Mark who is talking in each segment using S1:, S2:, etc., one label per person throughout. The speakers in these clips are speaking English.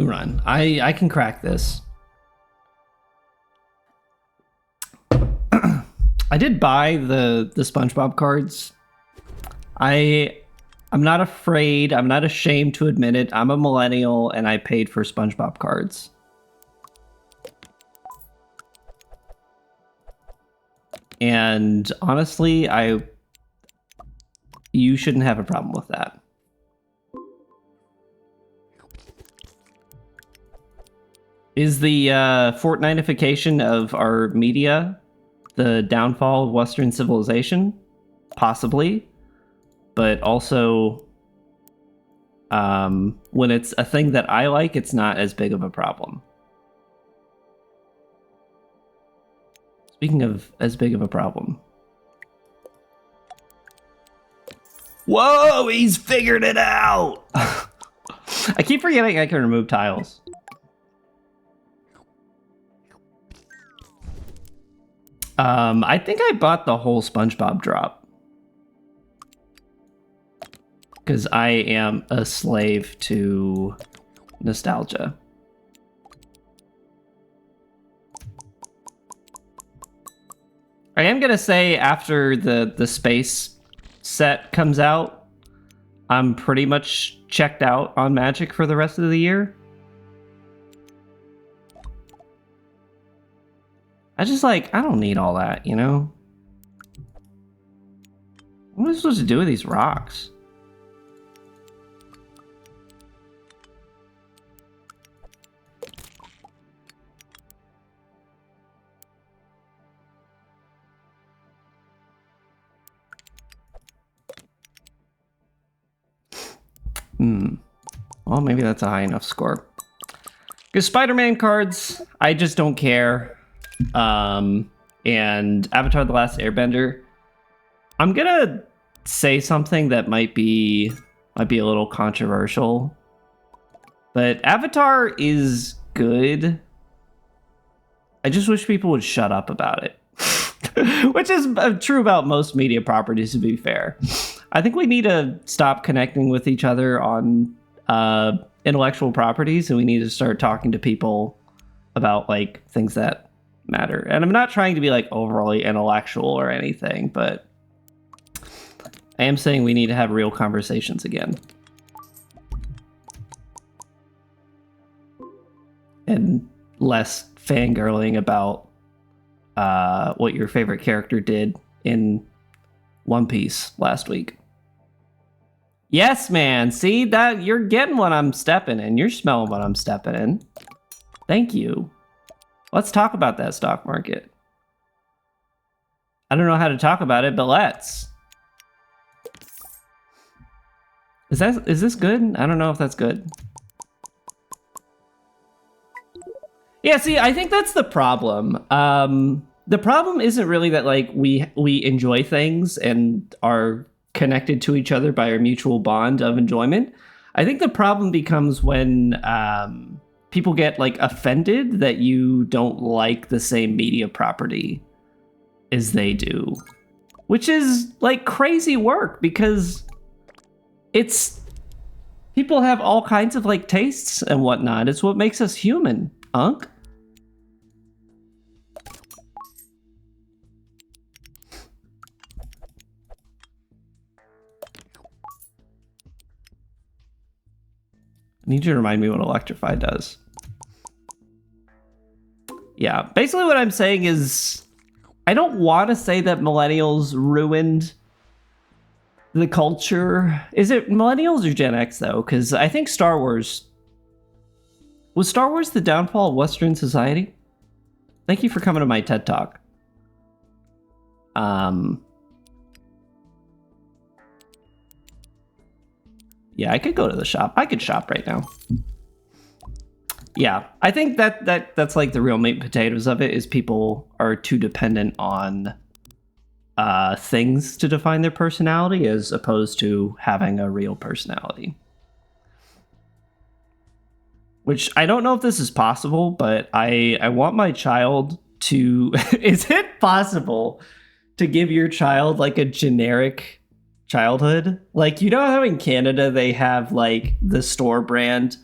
S1: Run. I can crack this. I did buy the SpongeBob cards. I'm not afraid. I'm not ashamed to admit it. I'm a millennial, and I paid for SpongeBob cards. And honestly, you shouldn't have a problem with that. Is the Fortnitification of our media the downfall of Western civilization? Possibly. But also, when it's a thing that I like, it's not as big of a problem. Speaking of as big of a problem. Whoa, he's figured it out! I keep forgetting I can remove tiles. I think I bought the whole SpongeBob drop. Because I am a slave to nostalgia. I am going to say after the space set comes out, I'm pretty much checked out on Magic for the rest of the year. I don't need all that, you know? What am I supposed to do with these rocks? Well, maybe that's a high enough score. Because Spider-Man cards, I just don't care. And Avatar: The Last Airbender, I'm gonna say something that might be a little controversial, but Avatar is good. I just wish people would shut up about it. Which is true about most media properties, to be fair. I think we need to stop connecting with each other on intellectual properties, and we need to start talking to people about like things that matter. And I'm not trying to be like overly intellectual or anything, but I am saying we need to have real conversations again. And less fangirling about what your favorite character did in One Piece last week. Yes, man. See that you're getting what I'm stepping in. You're smelling what I'm stepping in. Thank you. Let's talk about that stock market. I don't know how to talk about it, but let's. Is this good? I don't know if that's good. Yeah, see, I think that's the problem. The problem isn't really that like we enjoy things and are connected to each other by our mutual bond of enjoyment. I think the problem becomes when people get like offended that you don't like the same media property as they do, which is like crazy work because people have all kinds of like tastes and whatnot. It's what makes us human, Unk. I need you to remind me what Electrify does. Yeah, basically what I'm saying is I don't want to say that millennials ruined the culture. Is it millennials or Gen X, though? Because I think Star Wars... Was Star Wars the downfall of Western society? Thank you for coming to my TED Talk. Yeah, I could go to the shop. I could shop right now. Yeah, I think that's like the real meat and potatoes of it is people are too dependent on things to define their personality as opposed to having a real personality. Which I don't know if this is possible, but I want my child to... Is it possible to give your child like a generic childhood? Like, you know how in Canada they have like the store brand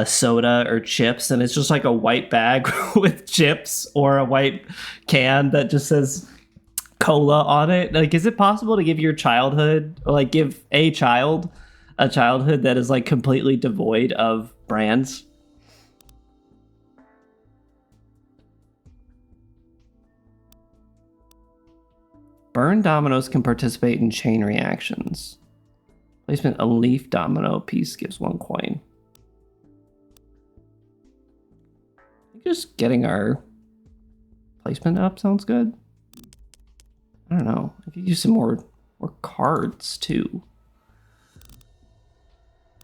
S1: soda or chips, and it's just like a white bag with chips or a white can that just says cola on it. Like, is it possible to give your childhood, or like give a child a childhood that is like completely devoid of brands? Burn dominoes can participate in chain reactions. Placement a leaf domino piece gives 1 coin. Just getting our placement up sounds good. I don't know. I could use some more cards too.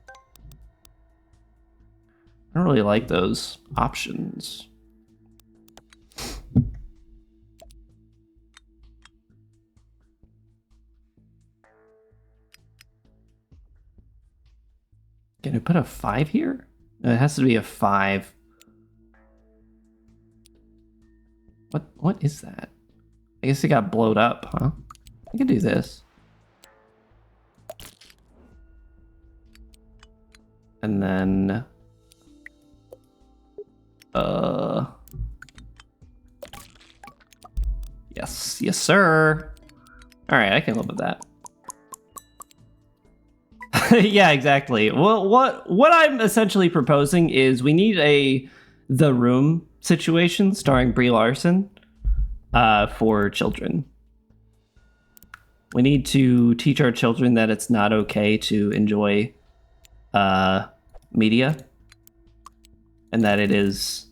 S1: I don't really like those options. Can I put a 5 here? No, it has to be a 5. What is that? I guess it got blowed up, huh? I can do this. And then yes sir. All right, I can live with that. Yeah, exactly. Well, what I'm essentially proposing is we need The Room situation starring Brie Larson for children. We need to teach our children that it's not okay to enjoy media, and that it is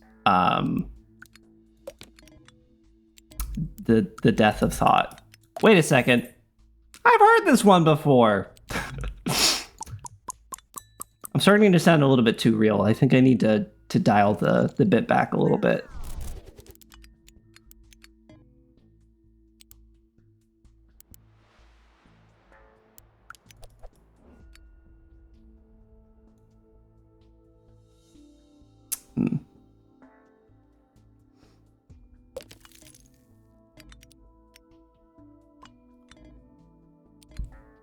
S1: the death of thought. Wait a second. I've heard this one before. I'm starting to sound a little bit too real. I think I need to dial the bit back a little bit.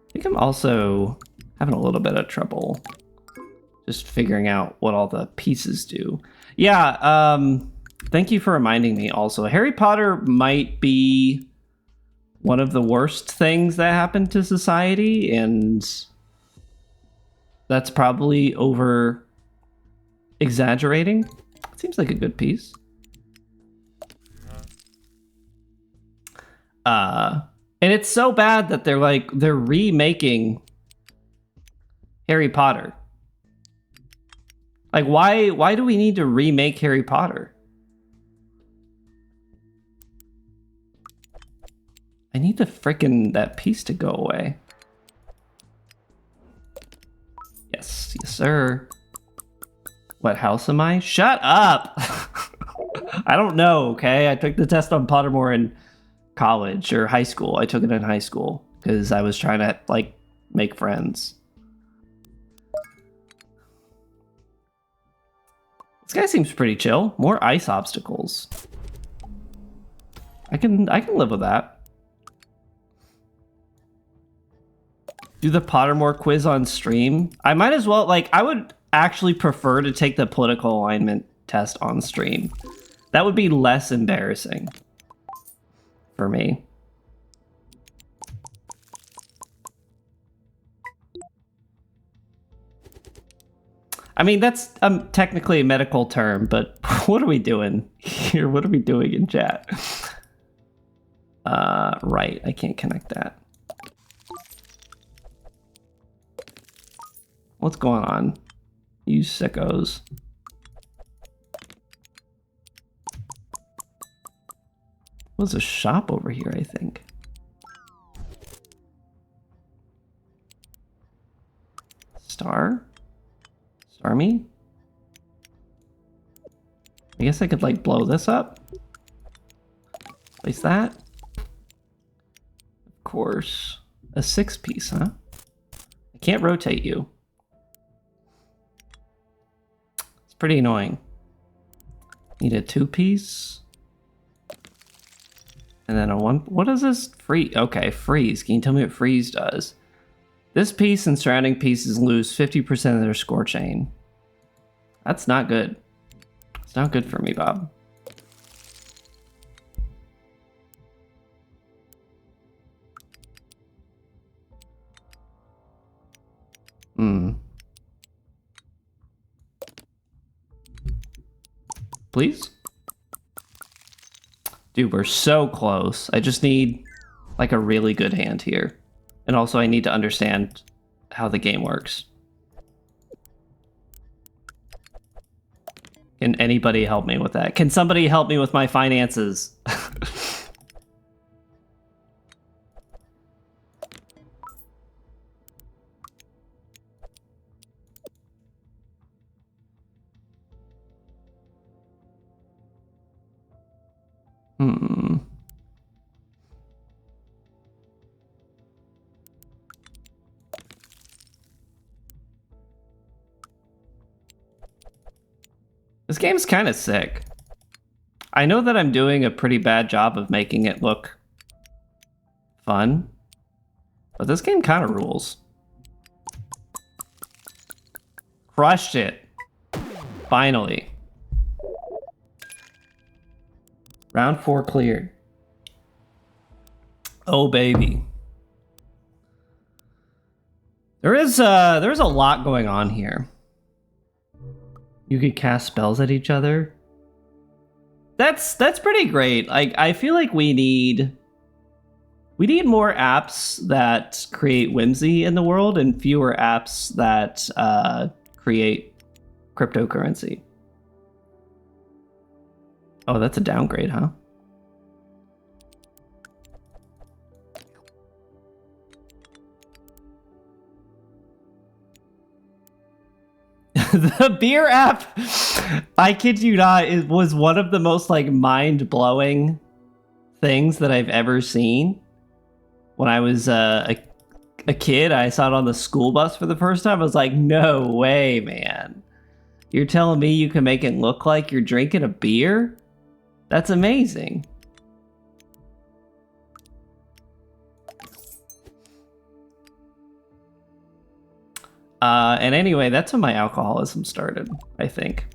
S1: I think I'm also having a little bit of trouble just figuring out what all the pieces do. Yeah, thank you for reminding me also. Harry Potter might be one of the worst things that happened to society, and that's probably over exaggerating. Seems like a good piece. And it's so bad that they're remaking Harry Potter. Like, why do we need to remake Harry Potter? I need that piece to go away. Yes, sir. What house am I? Shut up! I don't know, okay? I took the test on Pottermore in college or high school. I took it in high school because I was trying to, like, make friends. This guy seems pretty chill. More ice obstacles. I can live with that. Do the Pottermore quiz on stream? I might as well, like, I would actually prefer to take the political alignment test on stream. That would be less embarrassing for me. I mean, that's technically a medical term, but what are we doing here? What are we doing in chat? Right, I can't connect that. What's going on? You sickos. There's a shop over here, I think. Star me? I guess I could, like, blow this up. Place that. Of course. A 6-piece, huh? I can't rotate you. It's pretty annoying. Need a 2-piece. And then a 1. What does this freeze? Okay, freeze. Can you tell me what freeze does? This piece and surrounding pieces lose 50% of their score chain. That's not good. It's not good for me, Bob. Please? Dude, we're so close. I just need like a really good hand here. And also I need to understand how the game works. Can anybody help me with that? Can somebody help me with my finances? This game's kind of sick. I know that I'm doing a pretty bad job of making it look fun, but this game kind of rules. Crushed it. Finally. Round 4 cleared. Oh, baby. There's a lot going on here. You could cast spells at each other. That's pretty great. Like, I feel like we need more apps that create whimsy in the world and fewer apps that create cryptocurrency. Oh, that's a downgrade, huh? The beer app, I kid you not, it was one of the most like mind-blowing things that I've ever seen. When I was a kid, I saw it on the school bus for the first time. I was like, no way, man. You're telling me you can make it look like you're drinking a beer? That's amazing. And anyway, that's when my alcoholism started, I think.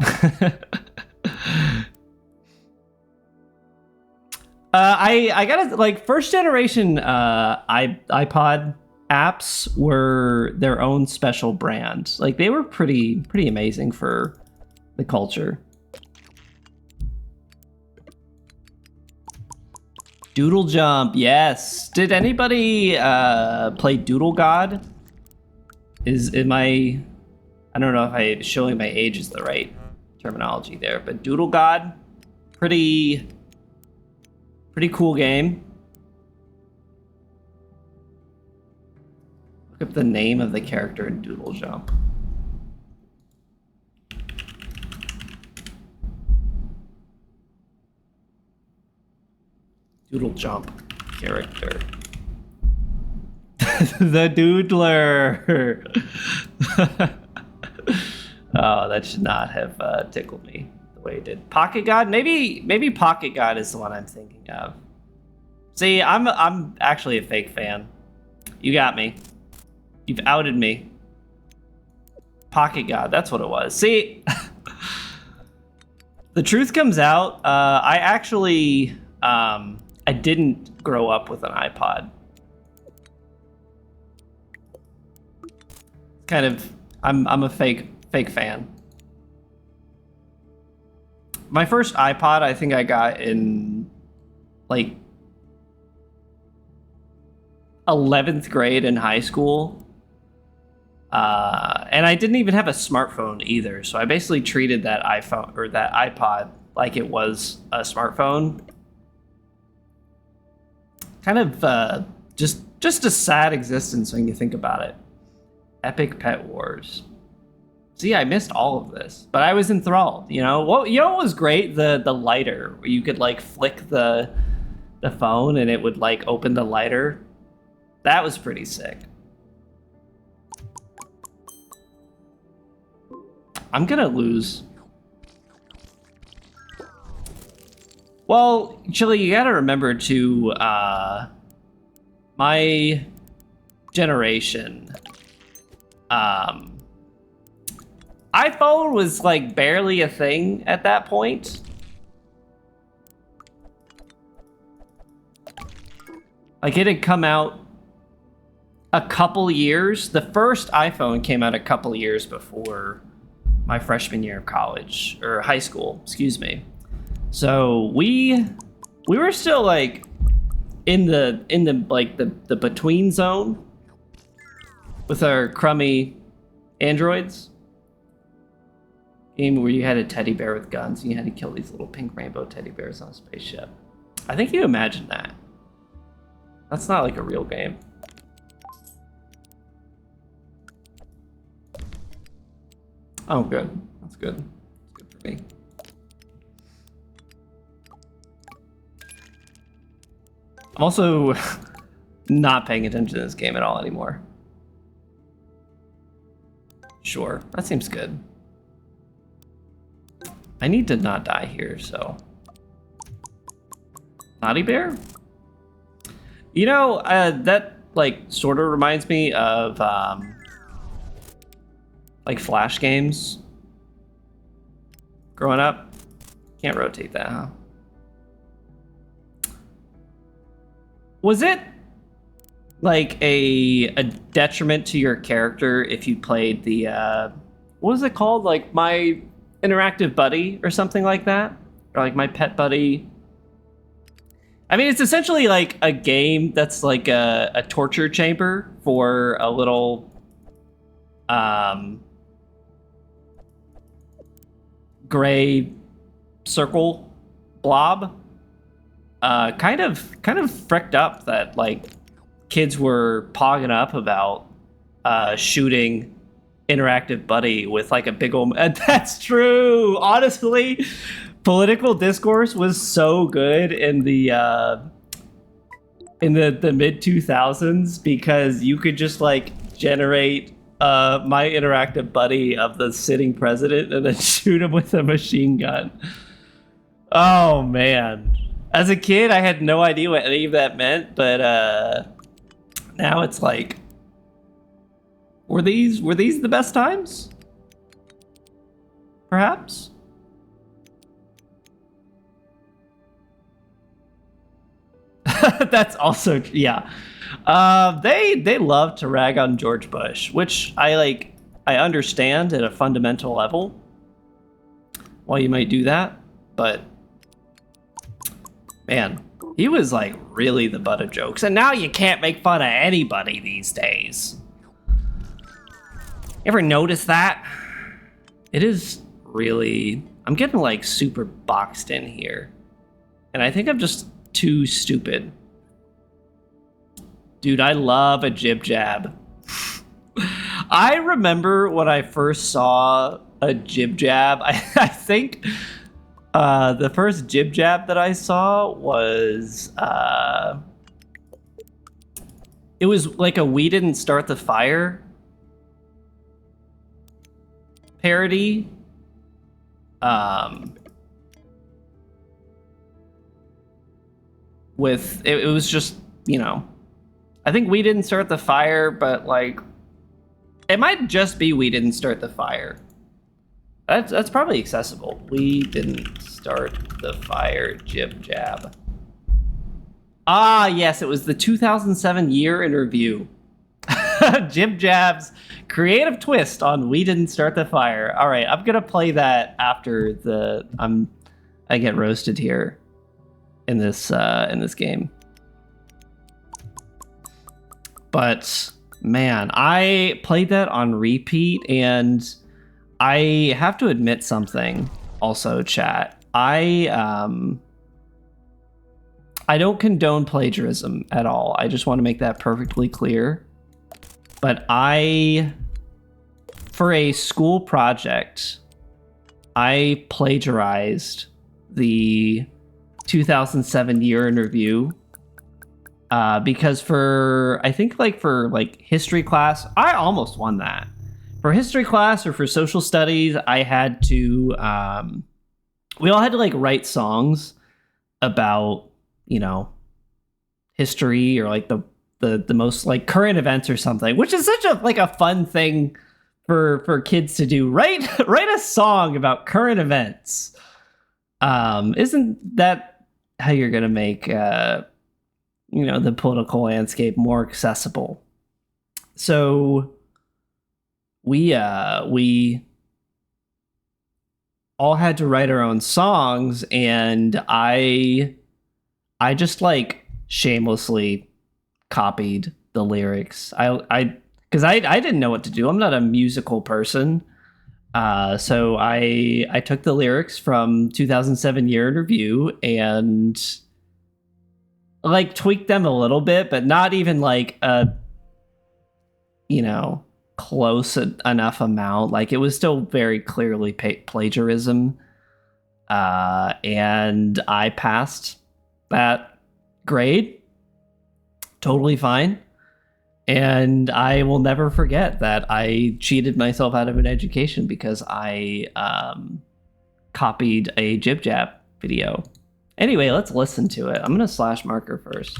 S1: I gotta, like, first generation iPod apps were their own special brand. Like, they were pretty amazing for the culture. Doodle Jump, yes. Did anybody play Doodle God? I don't know if showing my age is the right terminology there, but Doodle God, pretty cool game. Look up the name of the character in Doodle Jump. Doodle Jump character. The Doodler. Oh, that should not have tickled me the way it did. Pocket God? Maybe Pocket God is the one I'm thinking of. See, I'm actually a fake fan. You got me. You've outed me. Pocket God, that's what it was. See, the truth comes out. I actually I didn't grow up with an iPod. Kind of, I'm a fake fan. My first iPod, I think I got in like 11th grade in high school. And I didn't even have a smartphone either. So I basically treated that iPhone or that iPod like it was a smartphone. Kind of just a sad existence when you think about it. Epic Pet Wars. See, I missed all of this, but I was enthralled. You know what was great? The lighter, where you could like flick the phone and it would like open the lighter. That was pretty sick. I'm gonna lose. Well, Chili, you gotta remember to my generation. iPhone was like barely a thing at that point. Like it had come out a couple years. The first iPhone came out a couple years before my freshman year of college or high school, excuse me. So we were still like in the like the between zone with our crummy androids. Game where you had a teddy bear with guns and you had to kill these little pink rainbow teddy bears on a spaceship. I think you imagine that. That's not like a real game. Oh, good. That's good. That's good for me. I'm also not paying attention to this game at all anymore. Sure, that seems good. I need to not die here, so. Naughty Bear? You know, that like sort of reminds me of like Flash games. Growing up, can't rotate that, huh? Was it like a detriment to your character if you played the what was it called? Like My Interactive Buddy or something like that? Or like My Pet Buddy? I mean, it's essentially like a game that's like a torture chamber for a little gray circle blob. Kind of fricked up that like kids were pogging up about shooting Interactive Buddy with like a big old. That's true. Honestly, political discourse was so good in the mid 2000s because you could just like generate My Interactive Buddy of the sitting president and then shoot him with a machine gun. Oh man. As a kid, I had no idea what any of that meant, but now it's like, were these the best times? Perhaps? That's also, yeah. They love to rag on George Bush, which I understand at a fundamental level why you might do that, but man, he was like really the butt of jokes. And now you can't make fun of anybody these days. You ever notice that? It is really, I'm getting like super boxed in here. And I think I'm just too stupid. Dude, I love a jib jab. I remember when I first saw a jib jab, I think the first jib jab that I saw was it was like a We Didn't Start the Fire parody. With it was just, you know, I think We Didn't Start the Fire, but like it might just be We Didn't Start the Fire. That's probably accessible. We didn't start the fire, jib jab. Ah, yes, it was the 2007 year in review. Jib Jab's creative twist on We Didn't Start the Fire. All right, I'm gonna play that after I get roasted here in this game. But man, I played that on repeat, and I have to admit something. Also, chat, I don't condone plagiarism at all. I just want to make that perfectly clear. But for a school project, I plagiarized the 2007 year in review because for history class, I almost won that. For history class or for social studies, I had to, we all had to like write songs about, you know, history or like the most like current events or something, which is such a fun thing for kids to do. Write a song about current events. Isn't that how you're gonna make the political landscape more accessible? So we all had to write our own songs, and I just like shamelessly copied the lyrics. Because I didn't know what to do. I'm not a musical person. So I took the lyrics from 2007 Year in Review and like tweaked them a little bit, but not even like a, close enough amount. Like it was still very clearly plagiarism. And I passed that grade. Totally fine. And I will never forget that I cheated myself out of an education because I copied a Jib Jab video. Anyway, let's listen to it. I'm going to slash marker first.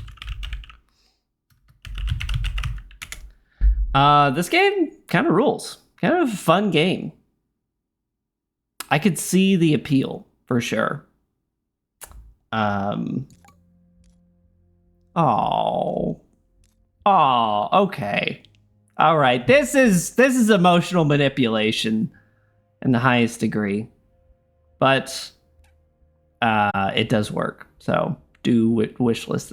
S1: This game kind of rules. Kind of a fun game. I could see the appeal for sure. Oh, okay. All right. This is emotional manipulation in the highest degree. But it does work. So do wishlist this